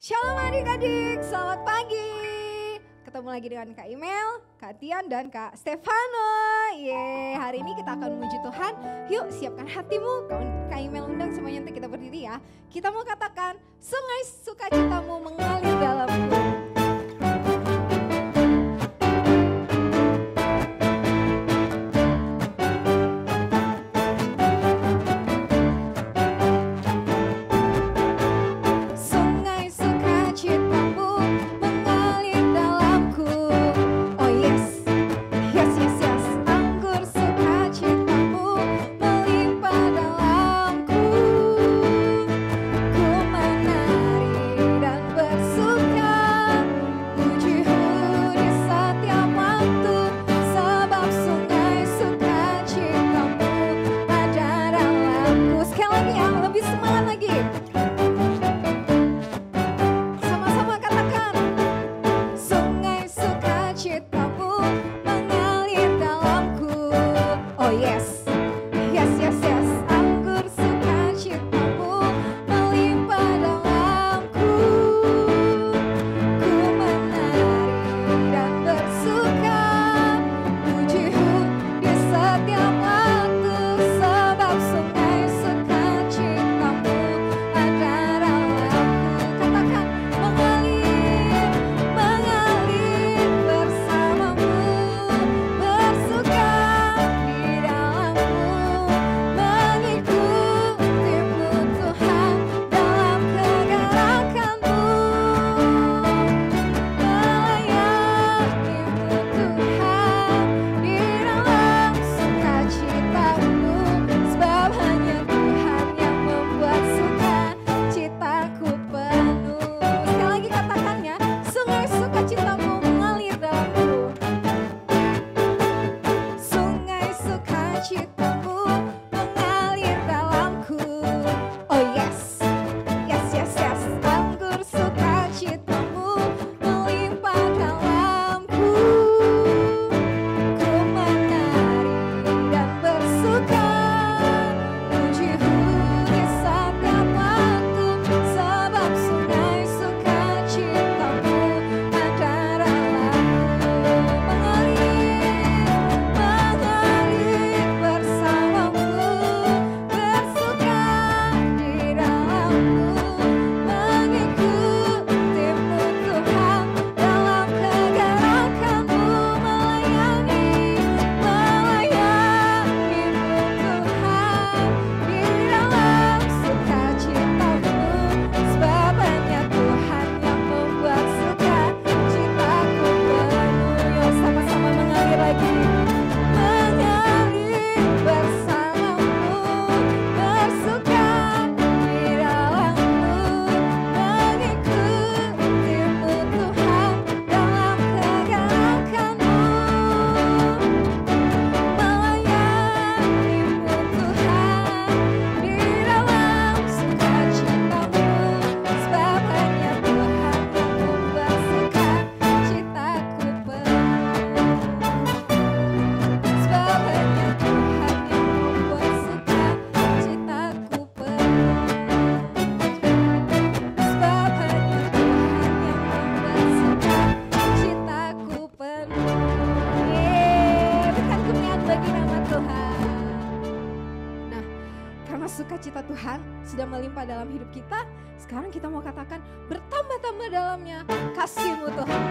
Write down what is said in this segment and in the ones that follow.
Shalom adik-adik, selamat pagi. Ketemu lagi dengan Kak Imel, Kak Tian, dan Kak Stefano. Hari ini kita akan memuji Tuhan. Yuk siapkan hatimu, Kak Imel undang semuanya untuk kita berdiri ya. Kita mau katakan, sungai sukacitamu mengalir dalamku. Sukacita Tuhan sudah melimpah dalam hidup kita. Sekarang kita mau katakan bertambah-tambah dalamnya kasih-Mu Tuhan.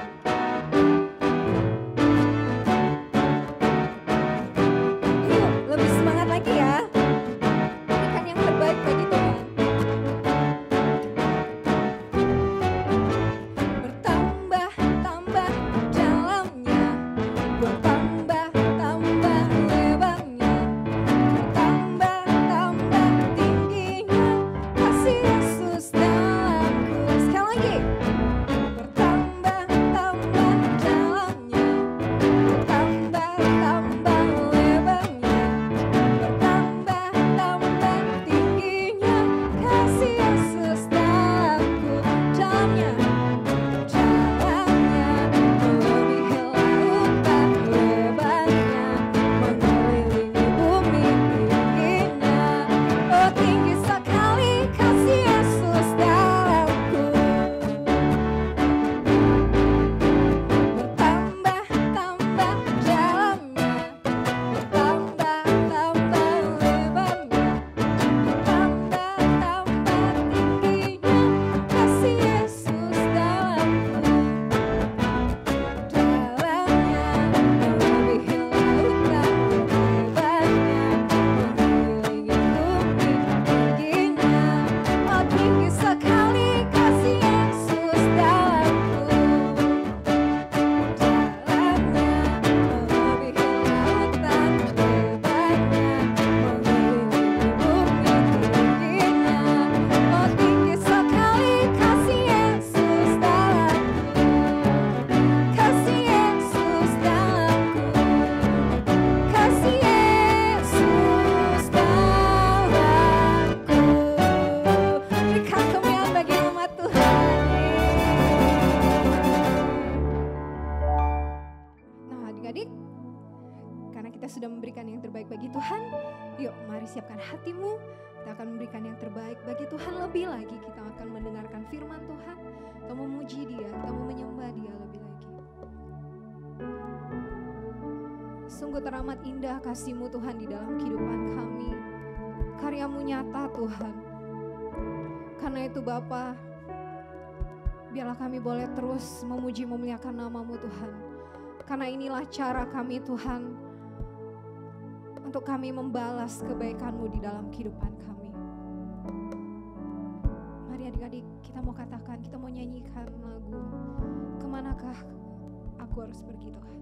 Yuk lebih semangat lagi ya. Berikan yang terbaik bagi Tuhan. Bertambah-tambah dalamnya, bertambah-tambah lebarnya, bertambah-tambah tingginya kasih Yesus dalamku. Sekali lagi. Bertambah-tambah sudah memberikan yang terbaik bagi Tuhan, yuk mari siapkan hatimu. Kita akan memberikan yang terbaik bagi Tuhan. Lebih lagi kita akan mendengarkan firman Tuhan. Kita memuji Dia, kita mau menyembah Dia lebih lagi. Sungguh teramat indah kasih-Mu Tuhan di dalam kehidupan kami. Karya-Mu nyata Tuhan. Karena itu Bapa, biarlah kami boleh terus memuji memuliakan nama-Mu Tuhan. Karena inilah cara kami Tuhan untuk kami membalas kebaikan-Mu di dalam kehidupan kami. Mari adik-adik kita mau katakan, kita mau nyanyikan lagu Kemanakah Aku Harus Pergi Tuhan.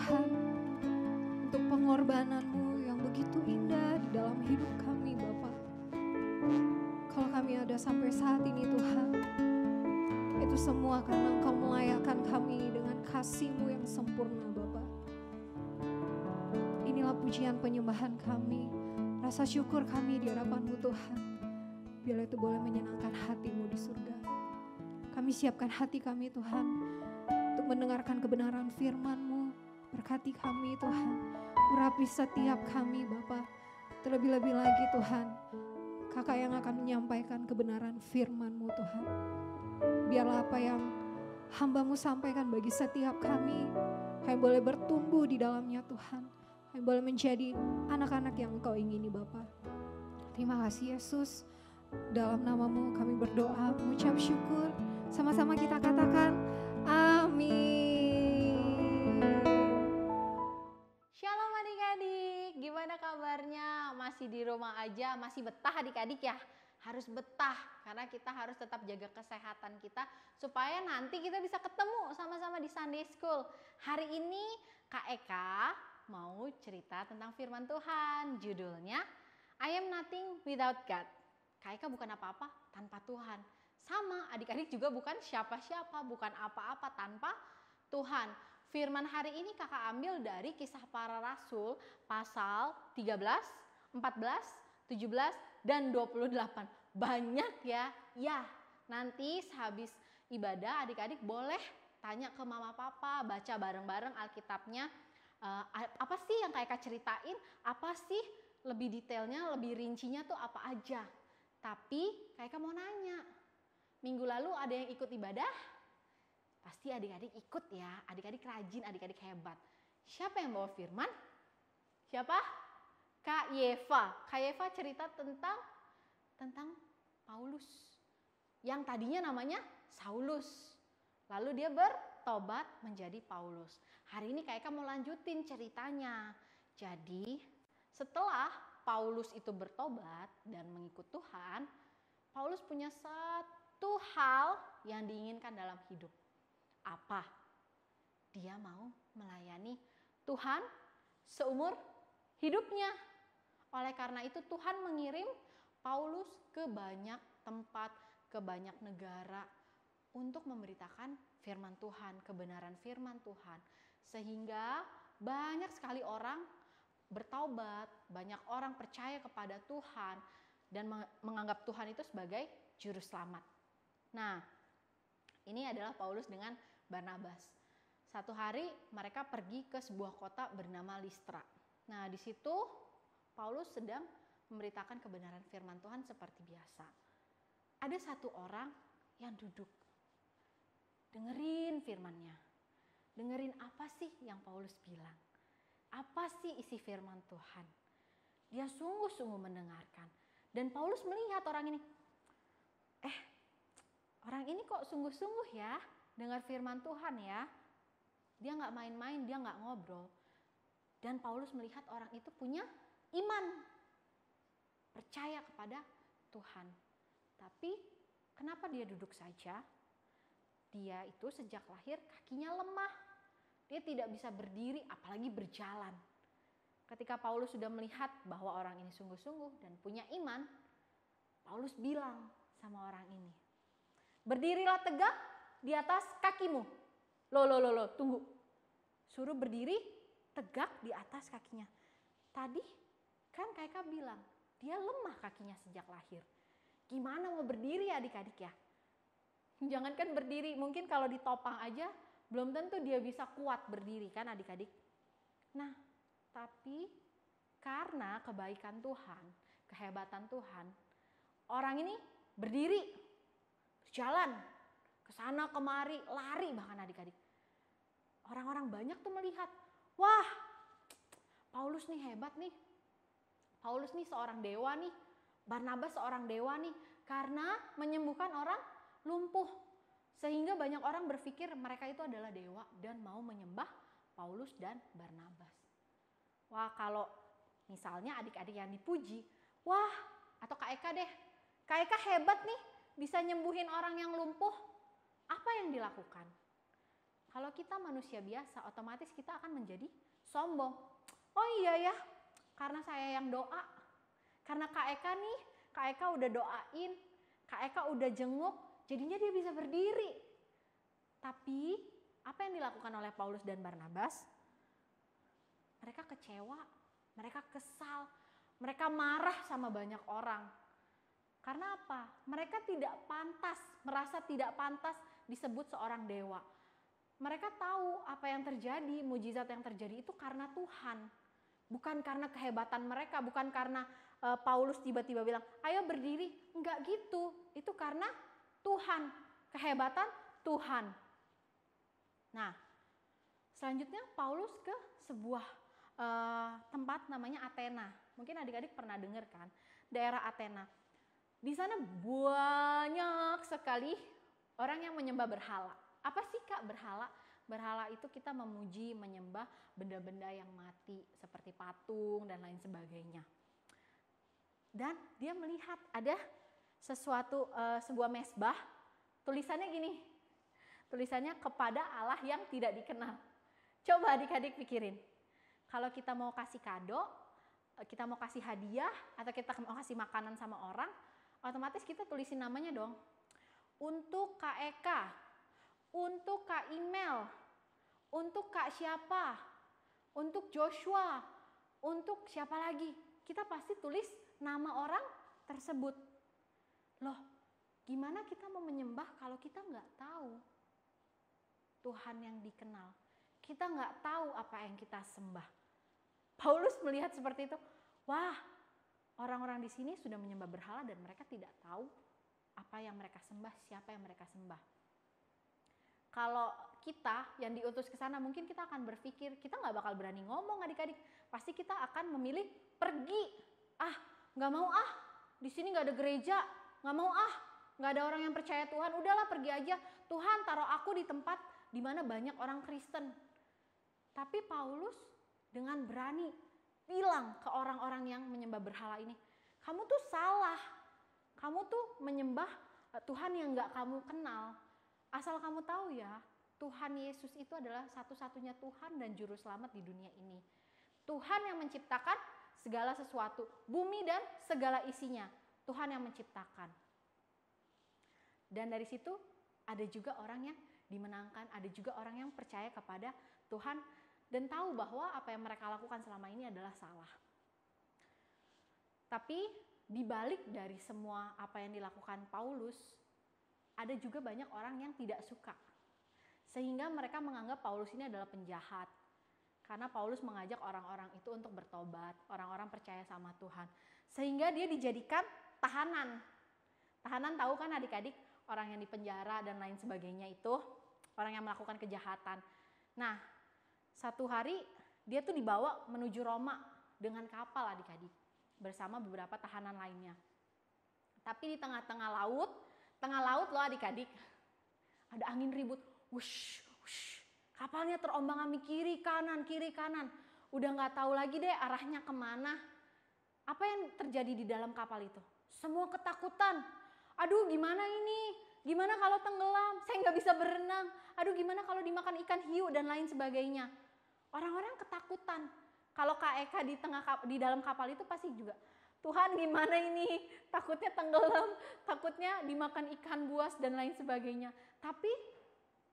Tuhan untuk pengorbanan-Mu yang begitu indah di dalam hidup kami Bapa. Kalau kami ada sampai saat ini Tuhan, itu semua karena Engkau melayakkan kami dengan kasih-Mu yang sempurna Bapa. Inilah pujian penyembahan kami, rasa syukur kami di hadapan-Mu Tuhan. Biar itu boleh menyenangkan hati-Mu di surga. Kami siapkan hati kami Tuhan untuk mendengarkan kebenaran firman-Mu. Berkati kami Tuhan, urapi setiap kami Bapa. Terlebih-lebih lagi Tuhan, Kakak yang akan menyampaikan kebenaran firman-Mu Tuhan. Biarlah apa yang hamba-Mu sampaikan bagi setiap kami boleh bertumbuh di dalamnya Tuhan. Kami boleh menjadi anak-anak yang Engkau ingini Bapa. Terima kasih Yesus. Dalam nama-Mu kami berdoa, mengucap syukur. Sama-sama kita katakan amin. Shalom adik-adik, gimana kabarnya? Masih di rumah aja, masih betah adik-adik ya? Harus betah karena kita harus tetap jaga kesehatan kita supaya nanti kita bisa ketemu sama-sama di Sunday School. Hari ini Kak Eka mau cerita tentang firman Tuhan. Judulnya I am nothing without God. Kak Eka bukan apa-apa tanpa Tuhan. Sama adik-adik juga bukan siapa-siapa, bukan apa-apa tanpa Tuhan. Firman hari ini kakak ambil dari Kisah Para Rasul pasal 13, 14, 17, dan 28. Banyak ya. Ya, nanti sehabis ibadah adik-adik boleh tanya ke mama papa, baca bareng-bareng Alkitabnya. Apa sih yang Kak Eka ceritain? Apa sih lebih detailnya, lebih rincinya tuh apa aja? Tapi Kak Eka mau nanya, minggu lalu ada yang ikut ibadah? Pasti adik-adik ikut ya, adik-adik rajin, adik-adik hebat. Siapa yang bawa firman? Siapa? Kak Yeva. Kak Yeva cerita tentang Paulus. Yang tadinya namanya Saulus. Lalu dia bertobat menjadi Paulus. Hari ini Kak Eka mau lanjutin ceritanya. Jadi setelah Paulus itu bertobat dan mengikut Tuhan, Paulus punya satu hal yang diinginkan dalam hidup. Apa? Dia mau melayani Tuhan seumur hidupnya. Oleh karena itu Tuhan mengirim Paulus ke banyak tempat, ke banyak negara untuk memberitakan firman Tuhan, kebenaran firman Tuhan. Sehingga banyak sekali orang bertaubat, banyak orang percaya kepada Tuhan dan menganggap Tuhan itu sebagai juru selamat. Nah, ini adalah Paulus dengan Barnabas. Satu hari mereka pergi ke sebuah kota bernama Listra. Nah, di situ Paulus sedang memberitakan kebenaran firman Tuhan seperti biasa. Ada satu orang yang duduk, dengerin firmannya. Dengerin apa sih yang Paulus bilang. Apa sih isi firman Tuhan. Dia sungguh-sungguh mendengarkan. Dan Paulus melihat orang ini. Orang ini kok sungguh-sungguh ya dengar firman Tuhan ya. Dia gak main-main, dia gak ngobrol. Dan Paulus melihat orang itu punya iman. Percaya kepada Tuhan. Tapi kenapa dia duduk saja? Dia itu sejak lahir kakinya lemah. Dia tidak bisa berdiri apalagi berjalan. Ketika Paulus sudah melihat bahwa orang ini sungguh-sungguh dan punya iman, Paulus bilang sama orang ini, berdirilah tegak di atas kakimu. Loh, tunggu. Suruh berdiri tegak di atas kakinya. Tadi kan Kak Eka bilang, dia lemah kakinya sejak lahir. Gimana mau berdiri adik-adik ya? Jangankan berdiri, mungkin kalau ditopang aja, belum tentu dia bisa kuat berdiri kan adik-adik. Nah, tapi karena kebaikan Tuhan, kehebatan Tuhan, orang ini berdiri, berjalan, ke sana kemari, lari bahkan adik-adik. Orang-orang banyak tuh melihat, wah Paulus nih hebat nih. Paulus nih seorang dewa nih. Barnabas seorang dewa nih. Karena menyembuhkan orang lumpuh. Sehingga banyak orang berpikir mereka itu adalah dewa dan mau menyembah Paulus dan Barnabas. Wah, kalau misalnya adik-adik yang dipuji, wah, atau Kak Eka deh. Kak Eka hebat nih, bisa nyembuhin orang yang lumpuh. Apa yang dilakukan? Kalau kita manusia biasa, otomatis kita akan menjadi sombong. Oh iya ya, karena saya yang doa, karena Kak Eka nih, Kak Eka udah doain, Kak Eka udah jenguk, jadinya dia bisa berdiri. Tapi apa yang dilakukan oleh Paulus dan Barnabas? Mereka kecewa, mereka kesal, mereka marah sama banyak orang. Karena apa? Mereka tidak pantas, merasa tidak pantas disebut seorang dewa. Mereka tahu apa yang terjadi, mujizat yang terjadi itu karena Tuhan. Bukan karena kehebatan mereka, bukan karena Paulus tiba-tiba bilang, ayo berdiri. Enggak gitu, itu karena Tuhan, kehebatan Tuhan. Nah, selanjutnya Paulus ke sebuah tempat namanya Athena. Mungkin adik-adik pernah dengar kan, daerah Athena. Di sana banyak sekali orang yang menyembah berhala. Apa sih Kak berhala? Berhala itu kita memuji, menyembah benda-benda yang mati seperti patung dan lain sebagainya. Dan dia melihat ada sesuatu, sebuah mezbah, tulisannya gini. Tulisannya kepada Allah yang tidak dikenal. Coba adik-adik pikirin. Kalau kita mau kasih kado, kita mau kasih hadiah, atau kita mau kasih makanan sama orang, otomatis kita tulisin namanya dong. Untuk Kak Eka, untuk Kak Imel, untuk Kak siapa, untuk Joshua, untuk siapa lagi. Kita pasti tulis nama orang tersebut. Loh, gimana kita mau menyembah kalau kita nggak tahu Tuhan yang dikenal? Kita nggak tahu apa yang kita sembah. Paulus melihat seperti itu. Wah, orang-orang di sini sudah menyembah berhala dan mereka tidak tahu apa yang mereka sembah, siapa yang mereka sembah. Kalau kita yang diutus ke sana, mungkin kita akan berpikir, kita nggak bakal berani ngomong adik-adik. Pasti kita akan memilih pergi. Ah, nggak mau ah, di sini nggak ada gereja, nggak mau ah, nggak ada orang yang percaya Tuhan. Udahlah pergi aja. Tuhan taruh aku di tempat di mana banyak orang Kristen. Tapi Paulus dengan berani bilang ke orang-orang yang menyembah berhala ini, kamu tuh salah. Kamu tuh menyembah Tuhan yang nggak kamu kenal. Asal kamu tahu ya, Tuhan Yesus itu adalah satu-satunya Tuhan dan Juru Selamat di dunia ini. Tuhan yang menciptakan segala sesuatu, bumi dan segala isinya. Tuhan yang menciptakan. Dan dari situ ada juga orang yang dimenangkan, ada juga orang yang percaya kepada Tuhan dan tahu bahwa apa yang mereka lakukan selama ini adalah salah. Tapi dibalik dari semua apa yang dilakukan Paulus, ada juga banyak orang yang tidak suka. Sehingga mereka menganggap Paulus ini adalah penjahat. Karena Paulus mengajak orang-orang itu untuk bertobat, orang-orang percaya sama Tuhan. Sehingga dia dijadikan tahanan. Tahanan tahu kan adik-adik, orang yang dipenjara dan lain sebagainya itu, orang yang melakukan kejahatan. Nah, satu hari dia tuh dibawa menuju Roma dengan kapal adik-adik, bersama beberapa tahanan lainnya. Tapi di tengah-tengah laut loh adik-adik, ada angin ribut, wush, wush. Kapalnya terombang-ambing kiri kanan, udah nggak tahu lagi deh arahnya kemana. Apa yang terjadi di dalam kapal itu? Semua ketakutan. Aduh gimana ini? Gimana kalau tenggelam? Saya nggak bisa berenang. Aduh gimana kalau dimakan ikan hiu dan lain sebagainya. Orang-orang ketakutan. Kalau Kak Eka di dalam kapal itu pasti juga, Tuhan gimana ini, takutnya tenggelam, takutnya dimakan ikan buas dan lain sebagainya. Tapi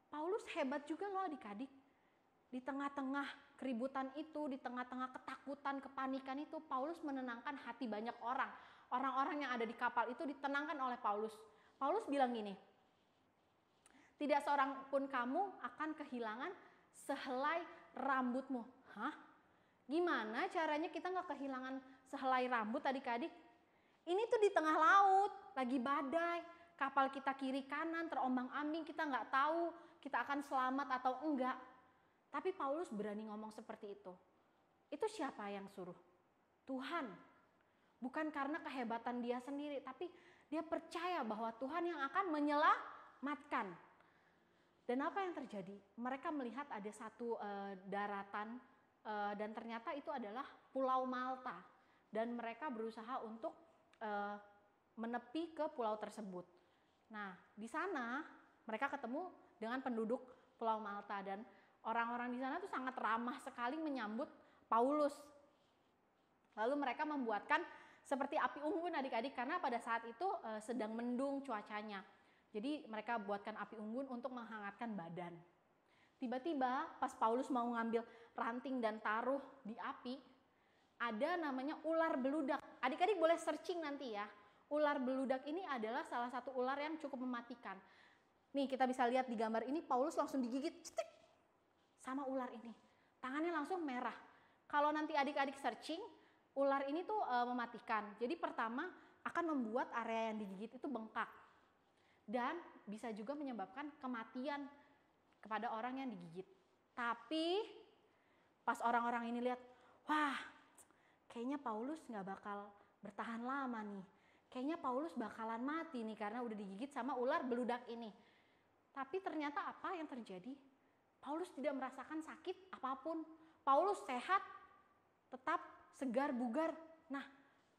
Paulus hebat juga loh adik-adik. Di tengah-tengah keributan itu, di tengah-tengah ketakutan, kepanikan itu, Paulus menenangkan hati banyak orang. Orang-orang yang ada di kapal itu ditenangkan oleh Paulus. Paulus bilang gini, tidak seorang pun kamu akan kehilangan sehelai rambutmu. Hah? Gimana caranya kita nggak kehilangan sehelai rambut adik-adik? Ini tuh di tengah laut, lagi badai, kapal kita kiri kanan terombang-ambing, kita nggak tahu kita akan selamat atau enggak. Tapi Paulus berani ngomong seperti itu. Itu siapa yang suruh? Tuhan. Bukan karena kehebatan dia sendiri, tapi dia percaya bahwa Tuhan yang akan menyelamatkan. Dan apa yang terjadi? Mereka melihat ada satu daratan dan ternyata itu adalah Pulau Malta. Dan mereka berusaha untuk menepi ke pulau tersebut. Nah, di sana mereka ketemu dengan penduduk Pulau Malta, dan orang-orang di sana tuh sangat ramah sekali menyambut Paulus. Lalu mereka membuatkan seperti api unggun adik-adik, karena pada saat itu sedang mendung cuacanya. Jadi mereka buatkan api unggun untuk menghangatkan badan. Tiba-tiba pas Paulus mau ngambil ranting dan taruh di api, ada namanya ular beludak. Adik-adik boleh searching nanti ya. Ular beludak ini adalah salah satu ular yang cukup mematikan. Nih kita bisa lihat di gambar ini, Paulus langsung digigit cetik sama ular ini. Tangannya langsung merah. Kalau nanti adik-adik searching, ular ini tuh mematikan. Jadi pertama akan membuat area yang digigit itu bengkak. Dan bisa juga menyebabkan kematian kepada orang yang digigit. Tapi pas orang-orang ini lihat, wah kayaknya Paulus nggak bakal bertahan lama nih. Kayaknya Paulus bakalan mati nih karena udah digigit sama ular beludak ini. Tapi ternyata apa yang terjadi? Paulus tidak merasakan sakit apapun. Paulus sehat, tetap segar bugar. Nah,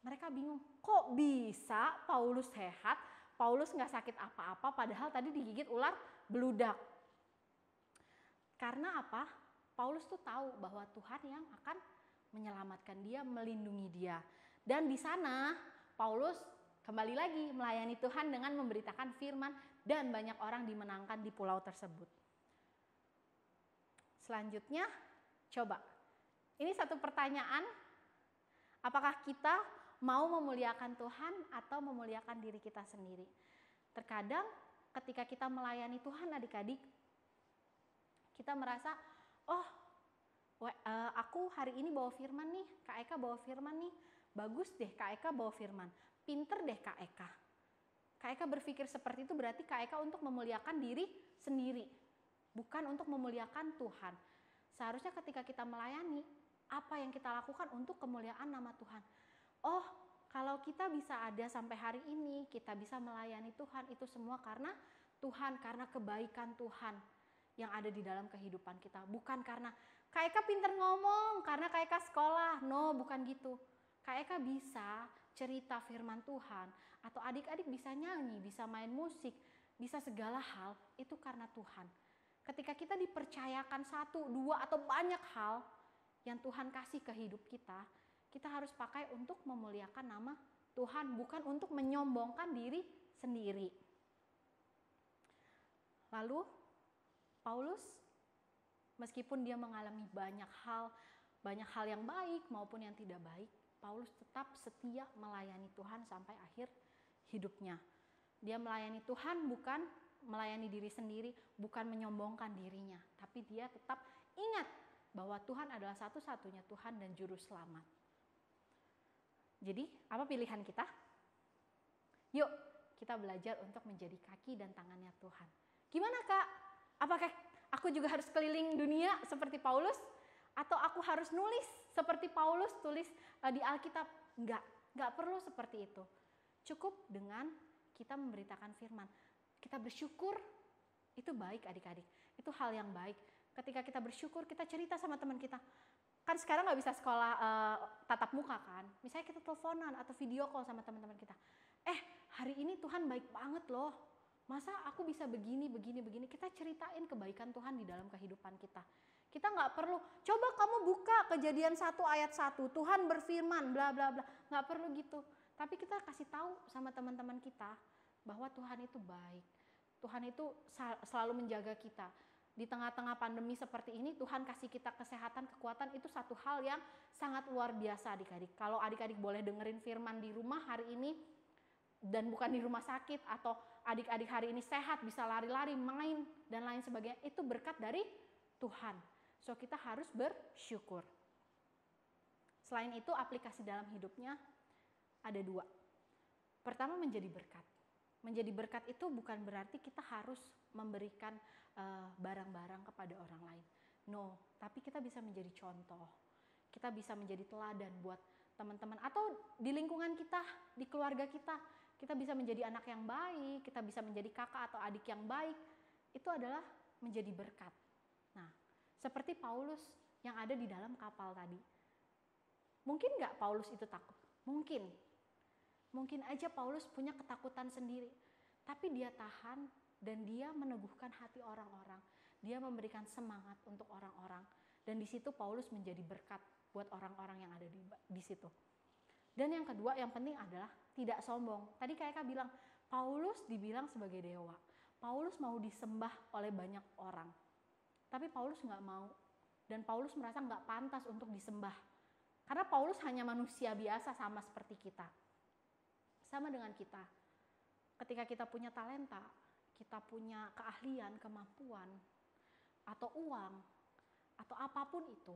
mereka bingung, kok bisa Paulus sehat, Paulus nggak sakit apa-apa, padahal tadi digigit ular beludak. Karena apa? Paulus tuh tahu bahwa Tuhan yang akan menyelamatkan dia, melindungi dia. Dan di sana Paulus kembali lagi melayani Tuhan dengan memberitakan firman, dan banyak orang dimenangkan di pulau tersebut. Selanjutnya, coba. Ini satu pertanyaan, apakah kita mau memuliakan Tuhan atau memuliakan diri kita sendiri? Terkadang ketika kita melayani Tuhan adik-adik, kita merasa, oh aku hari ini bawa firman nih, Kak Eka bawa firman nih, bagus deh Kak Eka bawa firman, pinter deh Kak Eka. Kak Eka berpikir seperti itu berarti Kak Eka untuk memuliakan diri sendiri, bukan untuk memuliakan Tuhan. Seharusnya ketika kita melayani, apa yang kita lakukan untuk kemuliaan nama Tuhan. Oh, kalau kita bisa ada sampai hari ini, kita bisa melayani Tuhan, itu semua karena Tuhan, karena kebaikan Tuhan yang ada di dalam kehidupan kita. Bukan karena Kak Eka pinter ngomong, karena Kak Eka sekolah. No, bukan gitu. Kak Eka bisa cerita firman Tuhan, atau adik-adik bisa nyanyi, bisa main musik, bisa segala hal, itu karena Tuhan. Ketika kita dipercayakan satu, dua, atau banyak hal yang Tuhan kasih ke hidup kita, kita harus pakai untuk memuliakan nama Tuhan, bukan untuk menyombongkan diri sendiri. Lalu Paulus, meskipun dia mengalami banyak hal yang baik maupun yang tidak baik, Paulus tetap setia melayani Tuhan sampai akhir hidupnya. Dia melayani Tuhan bukan melayani diri sendiri, bukan menyombongkan dirinya, tapi dia tetap ingat bahwa Tuhan adalah satu-satunya Tuhan dan Juru Selamat. Jadi, apa pilihan kita? Yuk, kita belajar untuk menjadi kaki dan tangannya Tuhan. Gimana Kak? Apakah aku juga harus keliling dunia seperti Paulus? Atau aku harus nulis seperti Paulus tulis di Alkitab? Enggak perlu seperti itu. Cukup dengan kita memberitakan firman. Kita bersyukur, itu baik adik-adik. Itu hal yang baik. Ketika kita bersyukur, kita cerita sama teman kita. Kan sekarang nggak bisa sekolah tatap muka kan. Misalnya kita teleponan atau video call sama teman-teman kita. Hari ini Tuhan baik banget loh. Masa aku bisa begini. Kita ceritain kebaikan Tuhan di dalam kehidupan kita. Kita nggak perlu, coba kamu buka Kejadian 1 ayat 1, Tuhan berfirman, bla bla bla. Nggak perlu gitu. Tapi kita kasih tahu sama teman-teman kita bahwa Tuhan itu baik. Tuhan itu selalu menjaga kita. Di tengah-tengah pandemi seperti ini, Tuhan kasih kita kesehatan, kekuatan, itu satu hal yang sangat luar biasa adik-adik. Kalau adik-adik boleh dengerin firman di rumah hari ini, dan bukan di rumah sakit, atau adik-adik hari ini sehat, bisa lari-lari, main, dan lain sebagainya, itu berkat dari Tuhan. So kita harus bersyukur. Selain itu, aplikasi dalam hidupnya ada 2. Pertama, menjadi berkat. Menjadi berkat itu bukan berarti kita harus memberikan barang-barang kepada orang lain. No, tapi kita bisa menjadi contoh. Kita bisa menjadi teladan buat teman-teman atau di lingkungan kita, di keluarga kita. Kita bisa menjadi anak yang baik, kita bisa menjadi kakak atau adik yang baik. Itu adalah menjadi berkat. Nah, seperti Paulus yang ada di dalam kapal tadi. Mungkin nggak Paulus itu takut? Mungkin. Mungkin aja Paulus punya ketakutan sendiri. Tapi dia tahan dan dia meneguhkan hati orang-orang. Dia memberikan semangat untuk orang-orang. Dan di situ Paulus menjadi berkat buat orang-orang yang ada di situ. Dan yang kedua, yang penting adalah tidak sombong. Tadi Kak bilang, Paulus dibilang sebagai dewa. Paulus mau disembah oleh banyak orang. Tapi Paulus nggak mau. Dan Paulus merasa nggak pantas untuk disembah. Karena Paulus hanya manusia biasa sama seperti kita. Sama dengan kita. Ketika kita punya talenta, kita punya keahlian, kemampuan, atau uang, atau apapun itu,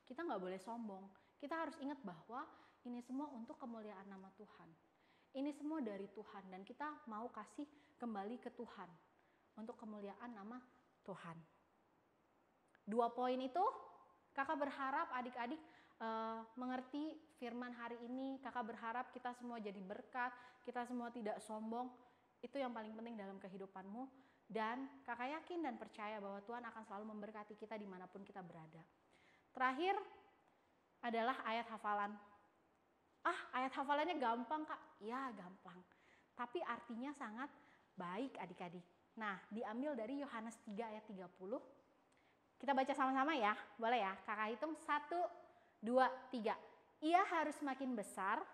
kita nggak boleh sombong. Kita harus ingat bahwa ini semua untuk kemuliaan nama Tuhan. Ini semua dari Tuhan dan kita mau kasih kembali ke Tuhan untuk kemuliaan nama Tuhan. 2 poin itu, Kakak berharap adik-adik mengerti firman hari ini. Kakak berharap kita semua jadi berkat, kita semua tidak sombong. Itu yang paling penting dalam kehidupanmu. Dan Kakak yakin dan percaya bahwa Tuhan akan selalu memberkati kita dimanapun kita berada. Terakhir adalah ayat hafalan. Ayat hafalannya gampang Kak. Ya gampang. Tapi artinya sangat baik adik-adik. Nah, diambil dari Yohanes 3 ayat 30. Kita baca sama-sama ya. Boleh ya? Kakak hitung 1, 2, 3. Ia harus makin besar,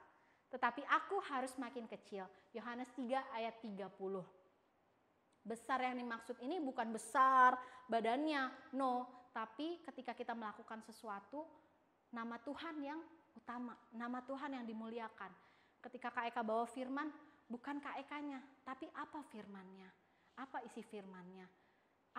tetapi aku harus makin kecil. Yohanes 3 ayat 30. Besar yang dimaksud ini bukan besar badannya, no. Tapi ketika kita melakukan sesuatu, nama Tuhan yang utama, nama Tuhan yang dimuliakan. Ketika Kak Eka bawa firman, bukan Kak Ekanya, tapi apa firmannya? Apa isi firmannya?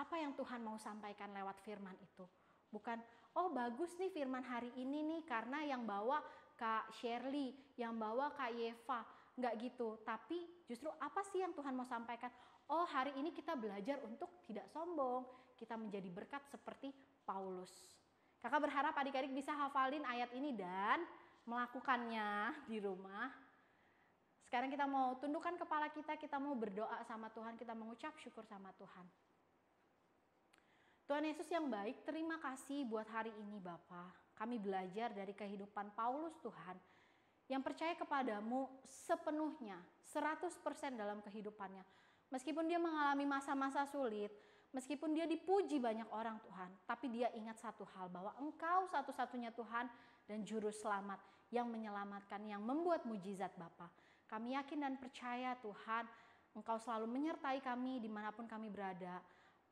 Apa yang Tuhan mau sampaikan lewat firman itu? Bukan, oh bagus nih firman hari ini nih karena yang bawa Kak Shirley, yang bawa Kak Yeva. Enggak gitu, tapi justru apa sih yang Tuhan mau sampaikan? Oh hari ini kita belajar untuk tidak sombong, kita menjadi berkat seperti Paulus. Kakak berharap adik-adik bisa hafalin ayat ini dan melakukannya di rumah. Sekarang kita mau tundukkan kepala kita mau berdoa sama Tuhan, kita mengucap syukur sama Tuhan. Tuhan Yesus yang baik, terima kasih buat hari ini Bapa. Kami belajar dari kehidupan Paulus Tuhan, yang percaya kepadamu sepenuhnya, 100% dalam kehidupannya. Meskipun dia mengalami masa-masa sulit, meskipun dia dipuji banyak orang Tuhan, tapi dia ingat satu hal, bahwa Engkau satu-satunya Tuhan dan Juru Selamat yang menyelamatkan, yang membuat mujizat Bapa. Kami yakin dan percaya Tuhan, Engkau selalu menyertai kami dimanapun kami berada.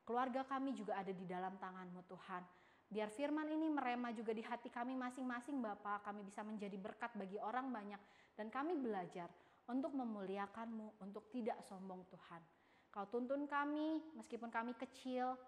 Keluarga kami juga ada di dalam tangan-Mu Tuhan. Biar firman ini merema juga di hati kami masing-masing Bapa. Kami bisa menjadi berkat bagi orang banyak. Dan kami belajar untuk memuliakan-Mu, untuk tidak sombong Tuhan. Kau tuntun kami meskipun kami kecil.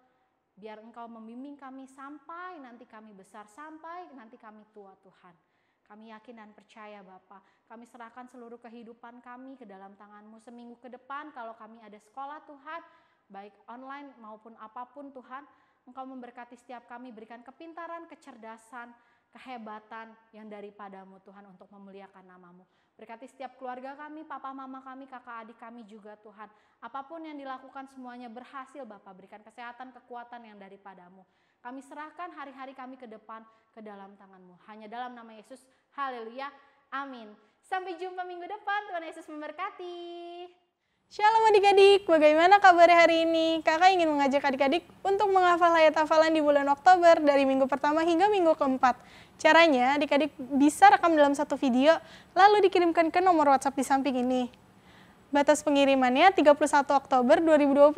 Biar Engkau membimbing kami sampai nanti kami besar, sampai nanti kami tua Tuhan. Kami yakin dan percaya Bapa. Kami serahkan seluruh kehidupan kami ke dalam tangan-Mu. Seminggu ke depan kalau kami ada sekolah Tuhan, baik online maupun apapun Tuhan, Engkau memberkati setiap kami, berikan kepintaran, kecerdasan, kehebatan yang daripada-Mu Tuhan untuk memuliakan nama-Mu. Berkati setiap keluarga kami, papa mama kami, kakak adik kami juga Tuhan. Apapun yang dilakukan semuanya berhasil Bapa, berikan kesehatan, kekuatan yang daripada-Mu. Kami serahkan hari-hari kami ke depan ke dalam tangan-Mu. Hanya dalam nama Yesus, haleluya, amin. Sampai jumpa minggu depan, Tuhan Yesus memberkati. Shalom adik-adik, bagaimana kabarnya hari ini? Kakak ingin mengajak adik-adik untuk menghafal ayat hafalan di bulan Oktober dari minggu pertama hingga minggu keempat. Caranya, adik-adik bisa rekam dalam satu video, lalu dikirimkan ke nomor WhatsApp di samping ini. Batas pengirimannya 31 Oktober 2020.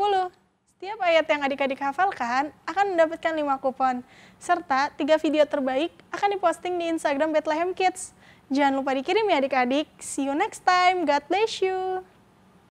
Setiap ayat yang adik-adik hafalkan akan mendapatkan 5 kupon, serta 3 video terbaik akan diposting di Instagram Bethlehem Kids. Jangan lupa dikirim ya adik-adik. See you next time. God bless you.